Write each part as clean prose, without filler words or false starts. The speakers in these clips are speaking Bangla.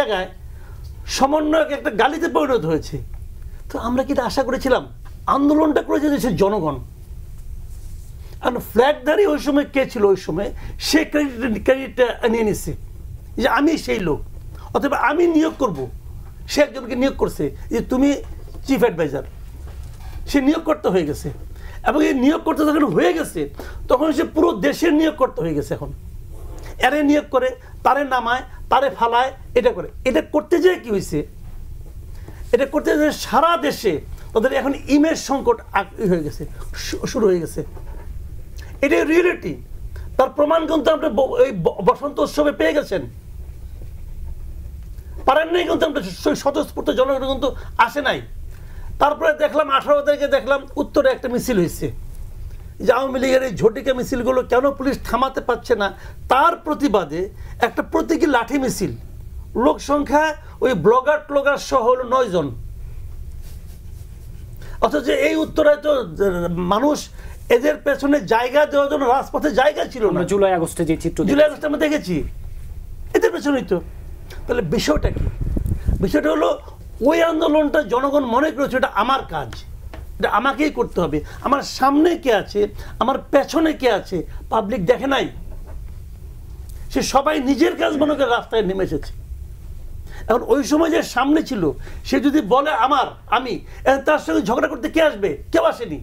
জায়গায় সমন্বয়ক একটা গালিতে পরিণত হয়েছে। তো আমরা কি এটা আশা করেছিলাম? আন্দোলনটা করেছে দেশের জনগণ। আর ফ্ল্যাগধারী ওই সময় কে ছিল? ওই সময় সে ক্রেডিটটা নিয়ে নিচ্ছে যে আমি সেই লোক, অথবা আমি নিয়োগ করব। সে একজনকে নিয়োগ করছে যে তুমি চিফ অ্যাডভাইজার, সে নিয়োগকর্তা হয়ে গেছে। এবং এই নিয়োগকর্তা যখন হয়ে গেছে তখন সে পুরো দেশের নিয়োগকর্তা হয়ে গেছে। এখন এরে নিয়োগ করে, তারে নামায়, তারে ফালায়, এটা করে। এটা করতে যেয়ে কি হয়েছে? এটা করতে যে সারা দেশে তাদের এখন ইমেজ সংকট হয়ে গেছে, শুরু হয়ে গেছে। এটাই রিয়েলিটি। তার প্রমাণ কিন্তু আপনি এই বসন্ত উৎসবে পেয়ে গেছেন। পারেন নাই কিন্তু আমরা স্বতঃস্ফূর্ত জনগণ কিন্তু আসে নাই। তারপরে দেখলাম 18 তারিখে দেখলাম উত্তরে একটা মিছিল হয়েছে, যে আওয়ামী লীগের এই ঝটিকা মিছিলগুলো কেন পুলিশ থামাতে পারছে না, তার প্রতিবাদে একটা প্রতীকী লাঠি মিছিল। লোক সংখ্যা ওই ব্লগার ট্লগার সহ হলো 9 জন। অথচ এই উত্তরায় তো মানুষ এদের পেছনে জায়গা দেওয়ার জন্য রাজপথে জায়গা ছিল না। জুলাই আগস্টে যে চিত্র, জুলাই আগস্টে আমরা দেখেছি, এদের পেছনেই তো। তাহলে বিষয়টা কি? বিষয়টা হলো ওই আন্দোলনটা জনগণ মনে করেছে এটা আমার কাজ, এটা আমাকেই করতে হবে। আমার সামনে কে আছে, আমার পেছনে কে আছে, পাবলিক দেখে নাই। সে সবাই নিজের কাজ মনে করে রাস্তায় নেমে এসেছে। এখন ওই সময় যে সামনে ছিল সে যদি বলে আমি, তার সঙ্গে ঝগড়া করতে কে আসবে? কেউ আসেনি।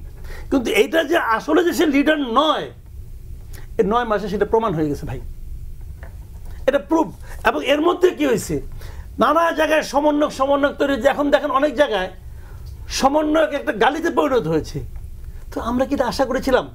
কিন্তু এইটা যে আসলে যে সে লিডার নয়, এই 9 মাসে সেটা প্রমাণ হয়ে গেছে ভাই, এটা প্রুফ। এবং এর মধ্যে কি হয়েছে, নানা জায়গায় সমন্বয়ক তৈরি। এখন দেখেন অনেক জায়গায় সমন্বয়ক একটা গালিতে পরিণত হয়েছে। তো আমরা কি এটা আশা করেছিলাম?